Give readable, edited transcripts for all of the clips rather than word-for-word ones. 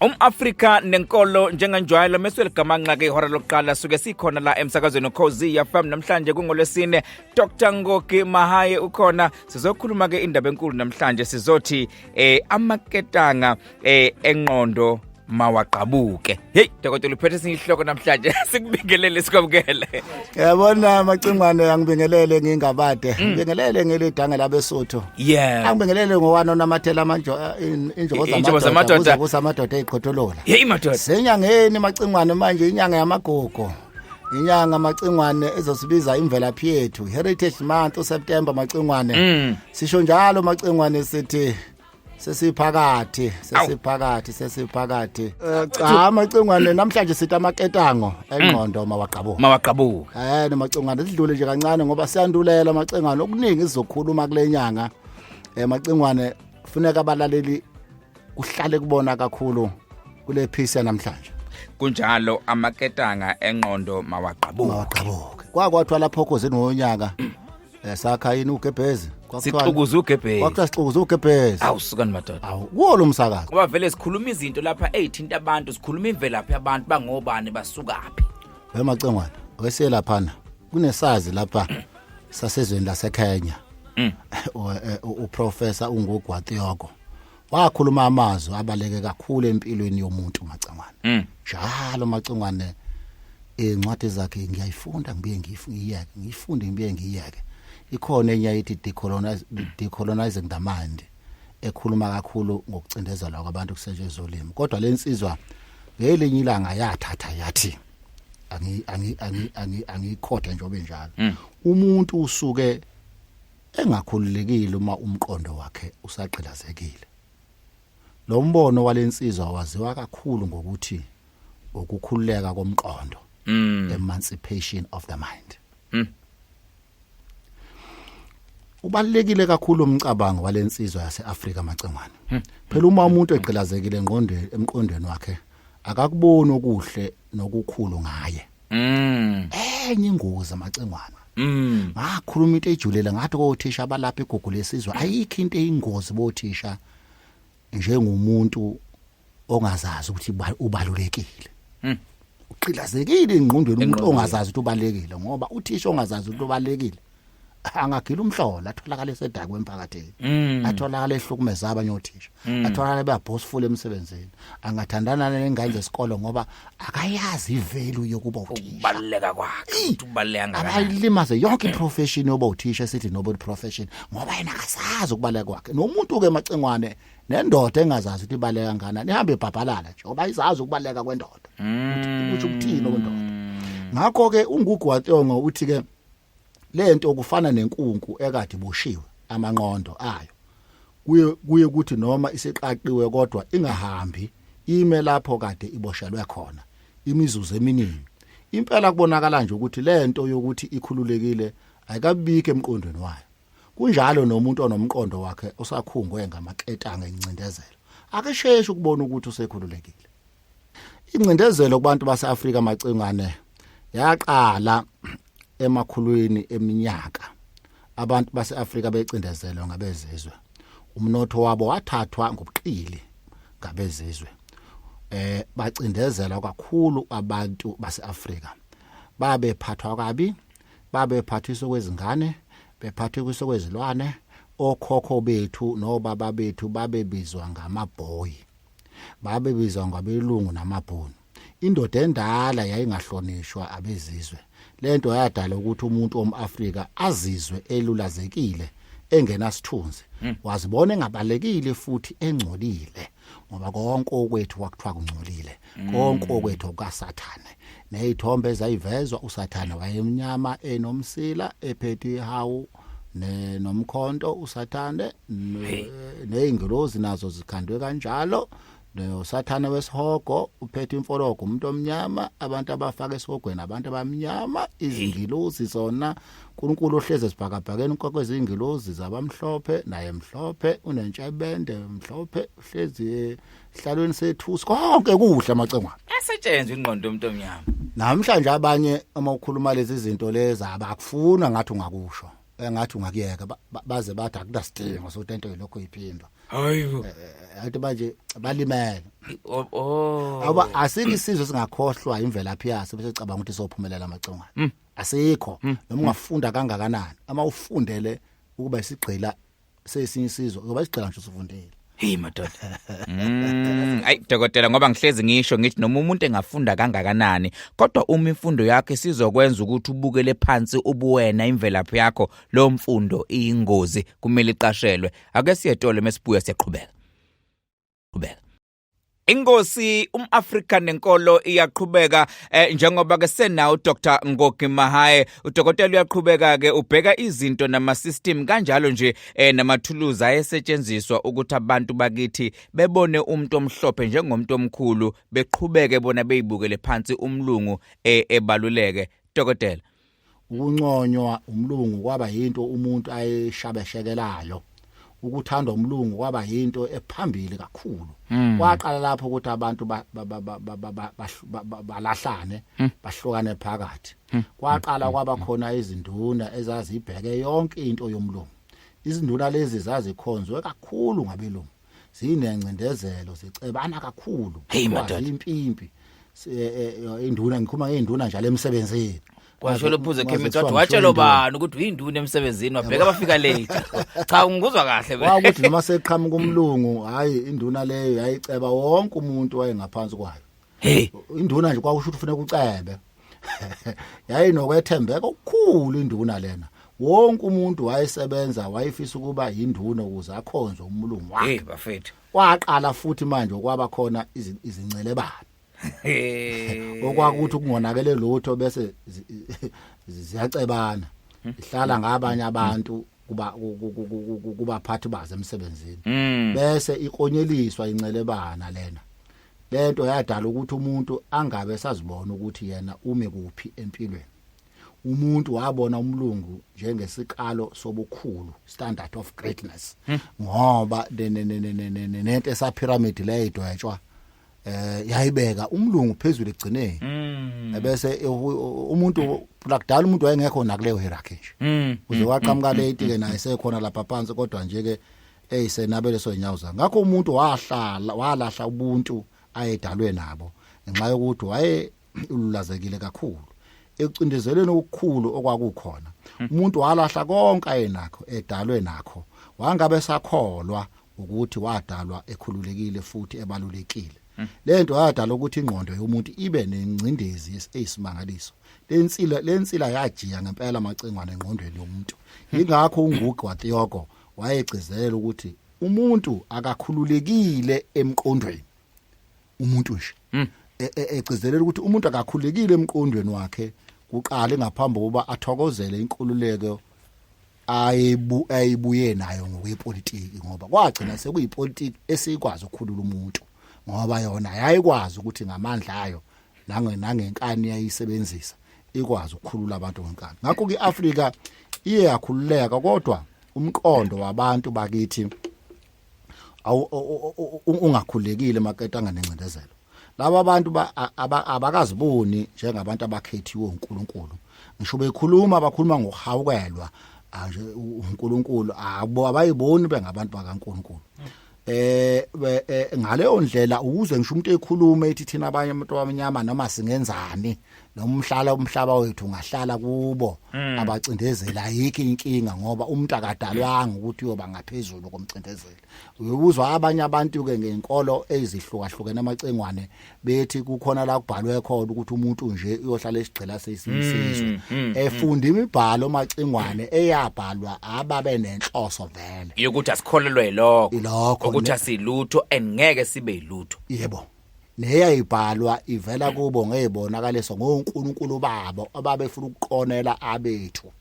Afrika nenkolo njenganjwayelo meswele gamanqa ke ihora lokuqala suke sikhona la emsakazweni Khosi FM namhlanje kungolwesine Dr Ngoki Mahaye ukhona sizokhuluma ke indaba enkulu namhlanje sizothi amaketanga engqondo mawaqabuke. Hey dokotela uphethe sihloko namhlanje sikubingelele sikwamukele. Yabona macingwane angibingelele ngingabade ngibingelele ngelidanga labesuthu. Yeah. Angibingelele ngowano namathela injobo zamadoda kusamadoda eziqhotholola. Hey madoda. Senyangeni macingwane manje inyanga yamagugu. Inyanga macingwane ezosibiza imvelaphi yethu Heritage Month September macingwane. Sisho njalo macingwane sithi sesiphakathi. Cha macingwane namhlanje sithi amaketango engqondo mawaqabuke. Macingwane sidlule nje kancane ngoba siyandulela macingwane okuningi sizokhuluma kulenyanga. Macingwane kufuneka abalaleli kuhlale kubona kakhulu kule piece namhlanje. Kunjalo amaketanga engqondo mawaqabuke. Kwakwathiwa lapho Khosini ngonyaka sakha yini ugebhezi sixukuza ugebhezi. Kwakuthiwa sixukuza ugebhezi. Awusukani madoda. Kuwo lo msakazo. Ngoba vele sikhuluma izinto lapha ezithinta abantu, sikhuluma imvelaphi yabantu bangobani basukaphi. Macingwane wese laphana kunesazi lapha sasezweni laseKenya. Uprofessor uNgugwatiyoko wakhuluma amazwi abaleke kakhulu empilweni yomuntu macingwane. Njalo macingwane incwadi zakhe ngiyayifunda ngibuye ngiyifunde ngibuye ngiyeke. Ikhona enye ayithi decolonizing the mind ekhuluma kakhulu ngokucindezela kwabantu kusetshenziswa ulimi. Kodwa lensizwa ngelinye ilanga yathatha yathi angikhotha njengoba enjalo. Umuntu usuke engakhululekile uma umqondo wakhe usaqilazekile. Lo mbono walensizwa waziwa kakhulu ngokuthi ukukhululeka komqondo, emancipation of the mind. Ubalekile kakhulu umcabango walensizwa yaseAfrika macingwane. Phela uma umuntu egqilazekile emqondweni wakhe akakuboni okuhle nokukhulu ngaye. Enye ingozi macingwane. Ngakhuluma into ejulela ngathi kothisha abalapha igugu lesizwe ayikho into eyingozi bothisha njengomuntu ongazazi ukuthi ubalulekile. Uqilazekile engqondweni umuntu ongazazi ukuthi ubalekile ngoba uthisha ongazazi ukuthi ubalekile angagila umhlola atholakala esedakwe emphakathini, atholakala ehlukumeza abanye othisha, atholakala beabhosful emsebenzini, angathandana nengane zesikole ngoba akayazi ivalue yokuba uthisha, ukubaleka kwakhe ukuthi ubaleka ngani. Abayilimaze yonke iprofession yoba uthisha sithi noble profession ngoba yena akasazi ukubaleka kwakhe. Nomuntu ke macingwane nendoda engazazi ukuthi ibaleka ngana nihambe ebhabhalala nje ngoba izazi ukubaleka kwendoda. Ukuthi ukuthini okwendoda. Ngakho ke uNgugwatiyoko uthi ke lento okufana nenkunku ekade iboshiwe amanqondo ayo kuye kuthi noma isiqaqiwe kodwa ingahambi ime lapho kade iboshelwe khona imizuzu eminingi. Impela kubonakala nje ukuthi lento yokuthi ikhululekile ayikabike emqondweni wayo. Kunjalo nomuntu onomqondo wakhe osakhungwe ngamaketanga encindezelo akasheshi ukubona ukuthi usekhululekile. Incindezelo kubantu baseAfrika macingwane yaqala emakhulwini eminyaka. Abantu baseAfrika becindezelwe ngabezizwe. Umnotho wabo wathathwa ngobuqili ngabezizwe. Bacindezela kakhulu abantu baseAfrika. Babephathwa kabi, babephathiswa kwezingane, bephathiswa kwezilwane. Okhokho bethu nobaba bethu babebizwa ngamaboy. Babebizwa ngabelungu namabhunu. Indoda endala yayingahlonishwa abezizwe. Lento yadala ukuthi umuntu omAfrika azizwe elulazekile engenasithunzi, wazibona engabalekile futhi engcolile ngoba konke okwethu kwakuthiwa kungcolile, konke okwethu okaSathane. Nezithombe zayivezwa uSathane wayemnyama enomsila ephethe ihawu nomkhonto uSathane nezingilozi nazo zikhandwe kanjalo. NoSathane wesihogo uphethe imfologo umuntu omnyama, abantu abafaka esihogweni abantu abamnyama, izingilozi zona uNkulunkulu ohleze sibhakabhakeni kokwezingilozi zabamhlophe naye emhlophe unentshebende emhlophe hlezi hlalweni sethusi konke kuhle macengwana asetshenzwe ingqondo yomuntu omnyama. Namhlanje abanye uma ukhuluma lezi zinto lezi abakufuna ngathi ungakusho engathi ungakuyeka baze bathi akunasidingo sokuthi into lokho iphindwa hayibo athi manje balimele oh asikho isizwe singakhohlwa imvelaphi yaso bese cabanga ukuthi sophumelela amacongwane asikho noma ungafunda kangakanani ama ufundele ukuba isigqila sesinye isizwe ngoba isigqila nje usufundile. Hey madoda. Ayi dokotela ngoba ngihlezi ngisho ngithi noma umuntu engafunda kangakanani kodwa uma imfundo yakhe sizokwenza ukuthi ubukele phansi ubuwena imvelaphi yakho lo mfundo iyingozi kumele iqashelwe. Ake siyetole mesibuya siyaqhubeka. Ingosi umAfrika nenkolo iyaqhubeka njengoba ke senawo Dr Ngoki Mahaye udokotela uyaqhubeka ke ubheka izinto nama system kanjalo nje namathuluzi ayesetshenziswa ukuthi abantu bakithi bebone umuntu omhlophe njengomuntu omkhulu beqhubeke bona beyibukele phansi umlungu ebaluleke. Dokotela ukunconywa umlungu kwaba yinto umuntu ayeshabeshekelayo ukuthandwa umlungu kwaba yinto ephambili kakhulu. Kwaqala lapho ukuthi abantu balahlane bahlukane phakathi. Kwaqala kwaba khona izinduna ezazibheke yonke into yomlungu. Izinduna lezi zazikhonzwe kakhulu ngabelungu. Zinencindezelo zicebana kakhulu. Impimpi induna ngikhuluma ngeinduna njalo emsebenzini. Kwasho lophuze chemical watshelo bani ukuthi uyinduna emsebenzini wabheka bafika late. Cha ungizwa kahle wena. Ukuthi noma seqhamuka umlungu hayi induna leyo yayiceba wonke umuntu wayengaphansi kwayo. Hey induna nje kwakusho ukuthi ufuna ukucebe. Yayinokwethembeka okukhulu induna lena. Wonke umuntu wayesebenza wayefisa ukuba yinduna ukuze akhonze umlungu wakhe. Hey bafethu. Waqala futhi manje kwaba khona izincelebane. Okwakuthi kungonakele lutho bese ziyacebana ihlala ngabanye abantu kuba phathi baze emsebenzini bese ikonyeliswa incelebana lena lento yadala ukuthi umuntu angabe sazibona ukuthi yena ume kuphi empilweni. Umuntu wabona umlungu njengesikalo sobukhulu standard of greatness ngoba nento esa pyramid le idwetshwa yayibeka umlungu phezulu egcineni bese umuntu lakudala umuntu wayengekho nakuleyo hierarchy nje uze waqhamuka late ke naye sekhona lapha phansi kodwa nje ke eyisenabele sonyawo zanga ngakho umuntu walahla ubuntu ayedalwe nabo ngenxa yokuthi waye ululazekile kakhulu ecindezelweni okukhulu okwakukhona umuntu walahla konke ayenakho edalwe nakho wangabe sakholwa ukuthi wadalwa ekhululekile futhi ebalulekile. Lento yadala ukuthi ingqondo yomuntu ibe nengcindezi eyisimangaliso. Lensila yajiya ngempela amacengwane engqondweni yomuntu. Ingakho uNgugi waThiyoko wayegcizelela ukuthi umuntu akakhululekile emqondweni. Umuntu nje egcizelela ukuthi umuntu akakhululekile emqondweni wakhe kuqala ngaphambi kokuba athokozele inkululeko ayibuye nayo ngokwepolitiki ngoba kwagcina sekuyipolitiki esikwazi ukukhulula umuntu ngoba yona yayikwazi ukuthi ngamandla ayo nangenkani yayisebenzisa ikwazi ukukhulula abantu ngenkani. Ngakho ke iAfrika iye yakhululeka kodwa umqondo wabantu bakithi ungakhulekile maketanga nencindezelo. Laba abantu abakaziboni njengabantu abakhethiwe uNkulunkulu. Ngisho bekhuluma bakhuluma ngokuhawukelwa nje uNkulunkulu abayiboni bengabantu bakaNkulunkulu. Ngaleyo ndlela ukuze ngisho umuntu ekhuluma ethi thina abanye abantu abamnyama noma singenzani noma umhlaba wethu ungahlala kubo abacindezela ayikho inkinga ngoba umuntu akadalwanga ukuthi uyoba ngaphezulu komcindezeli. Uyobuzwa abanye abantu ke ngenkolo ezihlukahlukene amacengwane bethi kukhona la kubhalwe khona ukuthi umuntu nje uyohlala esigcila sesizwe efunda imibhalo amacengwane eyabhalwa ababe nenhloso vele yokuthi asikholelwe lokho ukuthi asilutho engeke sibe yilutho. Yebo neyayibhalwa ivela kubo ngezibonakaliso ngoNkulunkulu babo ababefuna ukuqonela abethu.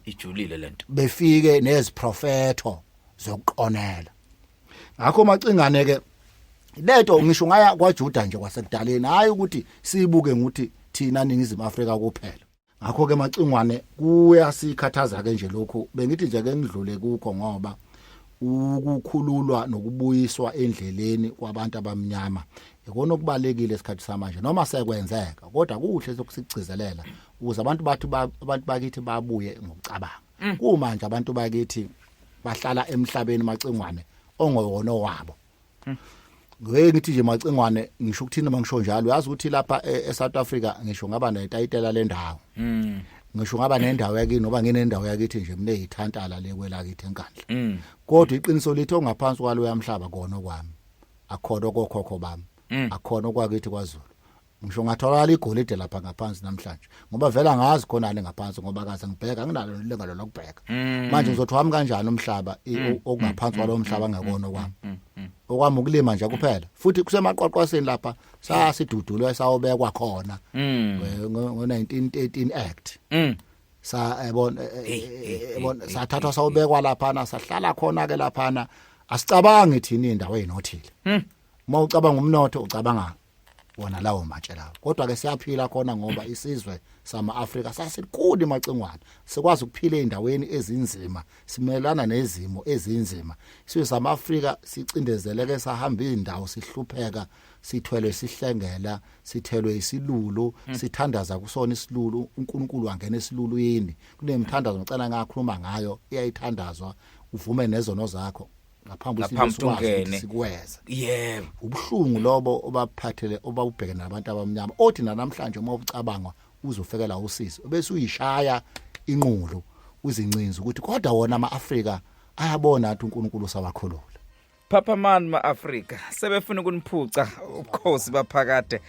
Ijulile lento. Befike neziprofeto zokuqonela. Ngakho macingane ke lento ngisho ngaya kwaJuda nje kwasekudaleni hayi ukuthi sibuke ukuthi thina ningizimu Afrika kuphela. Ngakho ke macingwane kuya sikhathaza ke nje lokho bengithi nje ke ngidlule kukho ngoba ukukhululwa nokubuyiswa endleleni kwabantu abamnyama ikona okubalekile esikhathi samanje noma sekwenzeka kodwa kuhle sokusigcizelela ukuze abantu bakithi babuye ngokucabanga kumanje abantu bakithi bahlala emhlabeni macengwane ongowona wabo ngithi nje macengwane ngisho ukuthina mangisho njalo uyazi ukuthi lapha eSouth Africa ngisho ngaba netayitela lendawo ngisho ngaba nendawo yakini noba nginendawo yakithi nje mine yithantala lekwela kithi enkandla kodwa iqiniso lithi ongaphansi kwalo yamhlaba kona kwami akhona okokhokho bami akhona okwakithi kwaZulu ngisho ngathola igolide lapha ngaphansi namhlanje ngoba vela ngazi khona le ngaphansi ngoba kaze ngibheka nginalo ilengalo lokubheka manje ngizothi wami kanjani umhlaba okungaphansi kwalo mhlaba ngekona kwami okwami ukulima nje kuphela futhi kusemaqwaqwaseni lapha sasidudulwe sawobekwa khona ngo1913 act yabona sathathwa sawubekwa lapha sahlala khona ke lapha asicabangi thina indawo ezinothile uma ucabanga umnotho ucabanga wona lawo matshe lawo kodwa ke siyaphila khona ngoba isizwe sama-Afrika sasikhulu emacengwane sikwazi ukuphila endaweni ezinzima simelana nezimo ezinzima isizwe sama-Afrika sicindezeleke sahamba indawo sihlupheka sithwele sihlengela sithelwe isilulu sithandaza kusona isilulu uNkulunkulu wangena esilulwini kunemthandazo ngicela ngakhuluma ngayo iyayithandazwa uvume nezono zakho ngaphambi ungene sikweza yebo ubuhlungu lobo obaphathele obawubhekene nabantu abamnyama othi namhlanje uma ucabanga uzofekela usizo bese uyishaya inqulu uzincinza ukuthi kodwa wona ama-Afrika ayabona ukuthi uNkulunkulu sabakhulula Papa man ma-Afrika sebefuna ukuniphuca ubukhosi baphakade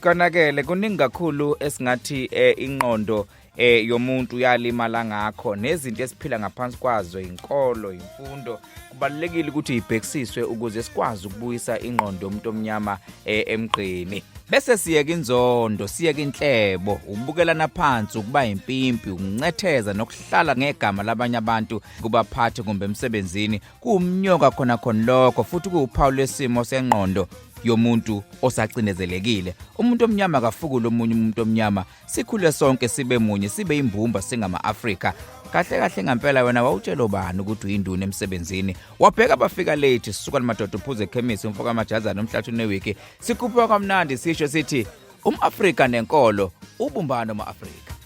konakele kuningi kakhulu esingathi ingqondo yomuntu yalimala ngakho nezinto esiphila ngaphansi kwazo inkolo imfundo kubalekile ukuthi ibhekisiswe ukuze sikwazi ukubuyisa ingqondo yomuntu omnyama emgqeni bese siyeka inzondo siyeka inhlebo ukubukelana phansi ukuba impimpi ukuncetheza nokuhlala ngegama labanye abantu kubaphathe kumbe emsebenzini kuumnyoka khona lokho futhi kuuphawu lesimo sengqondo yomuntu osacinezelekile umuntu omnyama kafukule omunye umuntu omnyama sikhule sonke sibe munye sibe imbumba singama-Afrika kahle ngempela wena wawutshela bani ukuthi uyinduna emsebenzini wabheka bafika late sisuka lemadoda uphuze ekhemisi umfoka amajazana umhlathi newiki sikhupha kamnandi sisho sithi umAfrika nenkolo ubumbano ma-Afrika